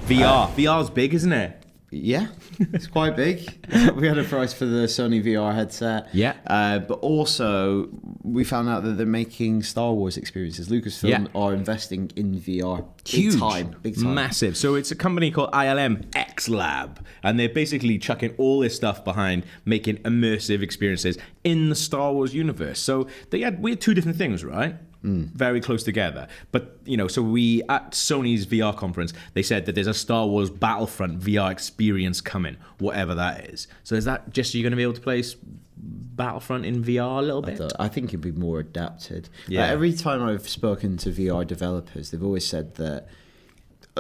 VR's big, isn't it? Yeah, it's quite big. We had a price for the Sony VR headset. Yeah. But also, we found out that they're making Star Wars experiences. Lucasfilm are investing in VR. Huge. Big time. Massive. So it's a company called ILM X Lab, and they're basically chucking all this stuff behind making immersive experiences in the Star Wars universe. So we had two different things, right? Very close together. But, so we, at Sony's VR conference, they said that there's a Star Wars Battlefront VR experience coming, whatever that is. So is that just you're going to be able to play Battlefront in VR a little bit? I think it'd be more adapted. Yeah. Every time I've spoken to VR developers, they've always said that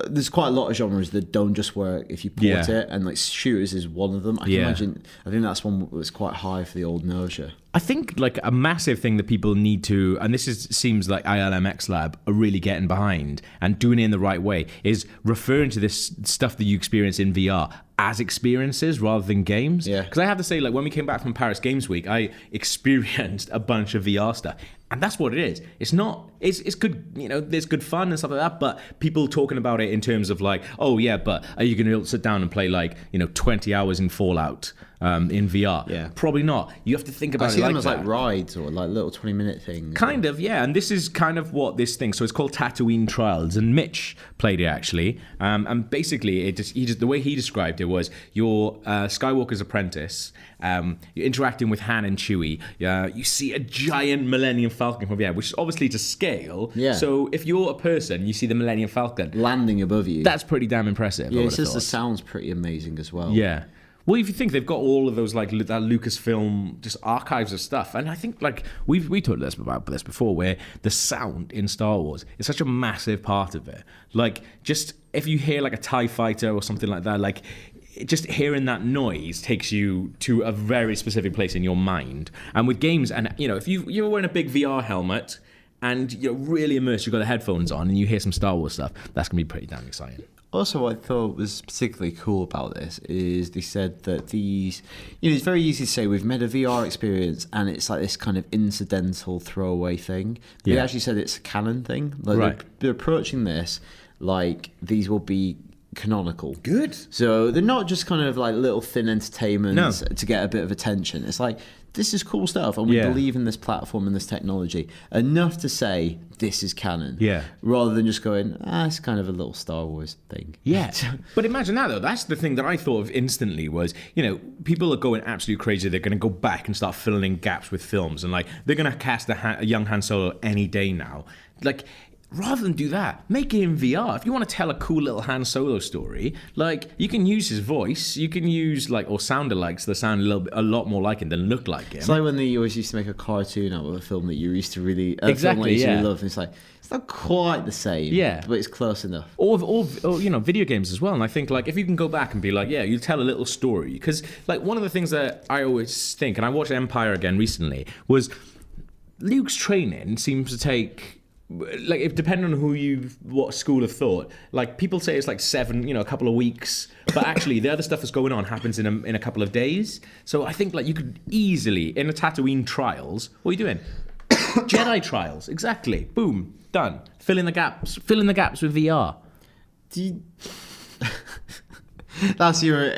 there's quite a lot of genres that don't just work if you port it, and like shooters is one of them. I can imagine. I think that's one that's quite high for the old nausea. I think like a massive thing that people need to, and seems like ILM X Lab are really getting behind and doing it in the right way, is referring to this stuff that you experience in VR as experiences rather than games. Yeah. Because I have to say, like when we came back from Paris Games Week, I experienced a bunch of VR stuff. And that's what it is. It's not, it's good, there's good fun and stuff like that, but people talking about it in terms of like, oh yeah, but are you going to be able to sit down and play like, 20 hours in Fallout in VR? Yeah. Probably not. You have to think about I see them like as that. like rides or like little 20-minute things. Kind of, yeah. And this is kind of what this thing. So it's called Tatooine Trials, and Mitch played it actually. And basically, the way he described it was you're Skywalker's apprentice. You're interacting with Han and Chewie. You see a giant Millennium Falcon from the air, which is obviously to scale. Yeah. So if you're a person, you see the Millennium Falcon landing above you. That's pretty damn impressive. Yeah, it's just the sound's pretty amazing as well. Yeah. Well, if you think they've got all of those like that Lucasfilm just archives of stuff, and I think like we talked about this before, where the sound in Star Wars is such a massive part of it. Like just if you hear like a TIE fighter or something like that, like just hearing that noise takes you to a very specific place in your mind. And with games, and if you're wearing a big VR helmet and you're really immersed, you've got the headphones on, and you hear some Star Wars stuff, that's gonna be pretty damn exciting. Also, what I thought was particularly cool about this is they said that these, it's very easy to say we've made a VR experience and it's like this kind of incidental throwaway thing. They actually said it's a canon thing. Like Right. they're approaching this like these will be canonical. Good. So they're not just kind of like little thin entertainments to get a bit of attention. It's like, this is cool stuff, and we believe in this platform and this technology enough to say this is canon. Yeah. Rather than just going, it's kind of a little Star Wars thing. Yeah. But imagine that, though. That's the thing that I thought of instantly was, people are going absolutely crazy. They're going to go back and start filling in gaps with films. And, like, they're going to cast a young Han Solo any day now. Like, rather than do that, make it in VR. If you want to tell a cool little Han Solo story, like, you can use his voice. You can use, like, or sound-alikes that sound a lot more like him than look like him. It's like when they always used to make a cartoon out of a film that you used to really... Exactly, really love. It's like, it's not quite the same, but it's close enough. Or video games as well. And I think, like, if you can go back and be like, you tell a little story. Because, like, one of the things that I always think, and I watched Empire again recently, was Luke's training seems to take... Like, if depending on what school of thought, like people say it's like 7, a couple of weeks, but actually the other stuff that's going on happens in a couple of days. So I think like you could easily in a Tatooine trials. What are you doing? Jedi trials, exactly. Boom, done. Fill in the gaps. Fill in the gaps with VR. That's your.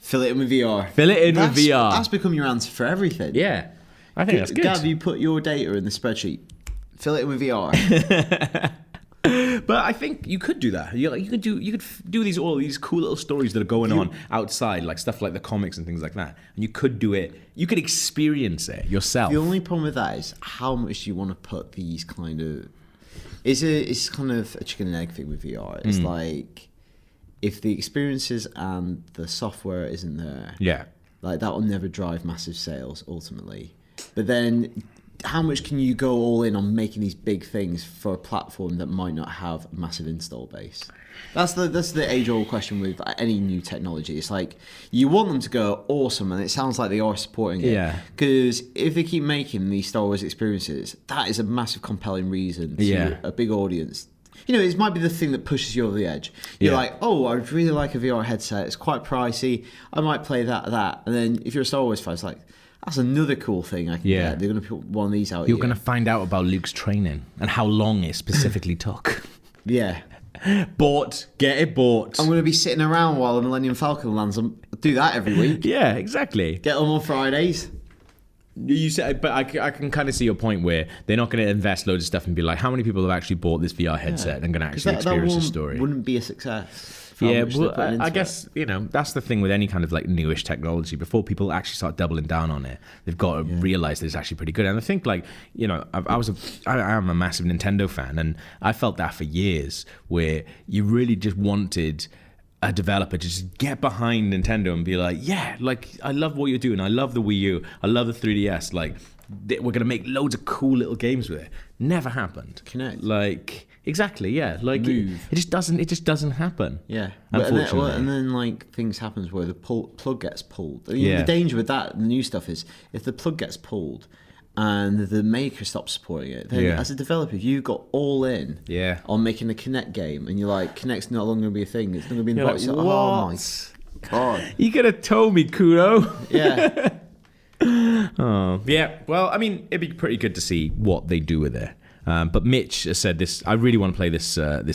Fill it in with VR. Fill it in with VR. That's become your answer for everything. Yeah, I think that's good. Gav, you put your data in the spreadsheet. Fill it in with VR. But I think you could do that. You could do all these cool little stories that are going on outside, like stuff like the comics and things like that. And you could do it. You could experience it yourself. The only problem with that is how much do you want to put these kind of. It's kind of a chicken and egg thing with VR. It's like if the experiences and the software isn't there, like that will never drive massive sales ultimately. But then. How much can you go all in on making these big things for a platform that might not have a massive install base? That's the age-old question with any new technology. It's like you want them to go awesome, and it sounds like they are supporting it. Yeah. Because if they keep making these Star Wars experiences, that is a massive compelling reason to a big audience. It might be the thing that pushes you over the edge. You're like, oh, I really like a VR headset. It's quite pricey. I might play that. And then if you're a Star Wars fan, it's like, that's another cool thing I can get. They're going to put one of these out. You're going to find out about Luke's training and how long it specifically took. Yeah. Bought. Get it bought. I'm going to be sitting around while the Millennium Falcon lands. Do that every week. Yeah, exactly. Get them on Fridays. You said, but I can kind of see your point where they're not going to invest loads of stuff and be like, how many people have actually bought this VR headset and going to actually experience the story? Wouldn't be a success. Yeah, well, I guess, that's the thing with any kind of like newish technology. Before people actually start doubling down on it, they've got to realize that it's actually pretty good. And I think I am a massive Nintendo fan, and I felt that for years, where you really just wanted a developer to just get behind Nintendo and be like, yeah, like, I love what you're doing. I love the Wii U. I love the 3DS. Like, we're going to make loads of cool little games with it. Never happened. Connect. Like, exactly, yeah. Like, it just doesn't happen. Yeah. Unfortunately. And then like, things happens where the plug gets pulled. The danger with that, the new stuff is, if the plug gets pulled, and the maker stops supporting it, then as a developer, if you got all in on making a Kinect game, and you're like, Kinect's no longer going to be a thing, it's going to be in the box. Like, oh my God. You could have told me, Kudo. Yeah. Oh, yeah. Well, I mean, it'd be pretty good to see what they do with it. But Mitch has said this. I really want to play this VR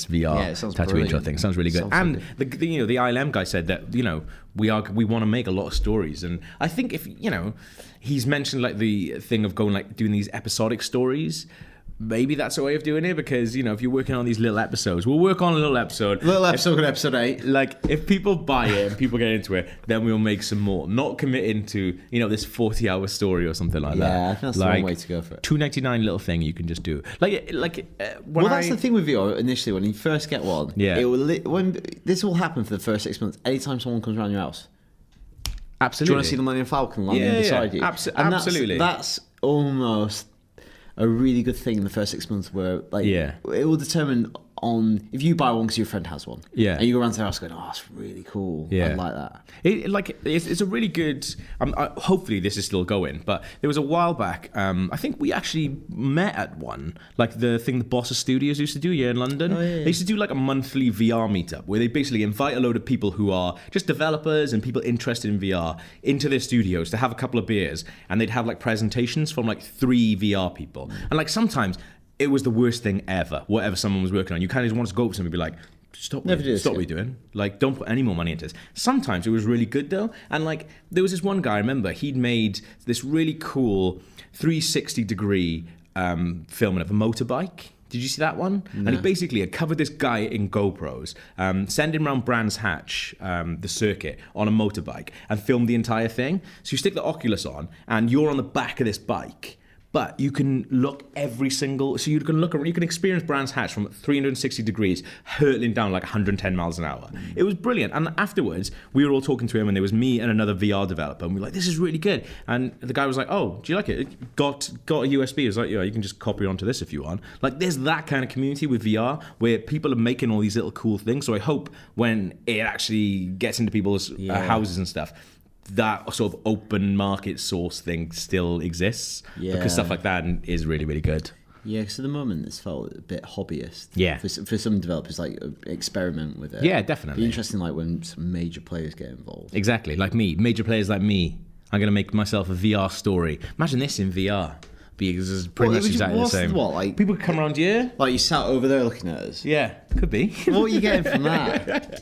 Tatooine intro thing. Sounds really good. And the ILM guy said that we want to make a lot of stories. And I think if he's mentioned like the thing of going like doing these episodic stories. Maybe that's a way of doing it, because if you're working on these little episodes, we'll work on a little episode. Episode 8. Like, if people buy it and people get into it, then we'll make some more. Not committing to this 40-hour story or something like that. Yeah, that's the one way to go for it. $2.99 little thing you can just do. That's the thing with VR initially. When you first get one, when this will happen for the first 6 months. Anytime someone comes around your house, absolutely. Do you want to see the Millennium Falcon landing beside you? Absolutely. That's almost a really good thing in the first 6 months, where it will determine on if you buy one because your friend has one, and you go around to their house going, oh, it's really cool, I like that. It's a really good. Hopefully this is still going, but there was a while back. I think we actually met at one, like the thing the Bossa Studios used to do in London. They used to do like a monthly VR meetup where they basically invite a load of people who are just developers and people interested in VR into their studios to have a couple of beers, and they'd have like presentations from like 3 VR people, and like sometimes it was the worst thing ever, whatever someone was working on. You kind of just want to go up to somebody and be like, stop what you're doing. Like, don't put any more money into this. Sometimes it was really good, though. And, like, there was this one guy, I remember, he'd made this really cool 360-degree filming of a motorbike. Did you see that one? No. And he basically had covered this guy in GoPros, send him around Brands Hatch, the circuit, on a motorbike, and filmed the entire thing. So you stick the Oculus on, and you're on the back of this bike. But you can look so you can experience Brands Hatch from 360 degrees, hurtling down like 110 miles an hour. It was brilliant. And afterwards, we were all talking to him, and there was me and another VR developer, and we were like, this is really good. And the guy was like, oh, do you like it? Got a USB. He was like, yeah, you can just copy onto this if you want. Like, there's that kind of community with VR where people are making all these little cool things. So I hope when it actually gets into people's houses and stuff, that sort of open market source thing still exists, because stuff like that is really, really good. Yeah, because at the moment it's felt a bit hobbyist. Yeah. For some developers, like, experiment with it. Yeah, definitely. It'd be interesting, like, when some major players get involved. Exactly, like me. Major players like me. I'm going to make myself a VR story. Imagine this in VR. Because it's pretty much exactly the same. Like, people could come around here. Like, you sat over there looking at us. Yeah, could be. What are you getting from that?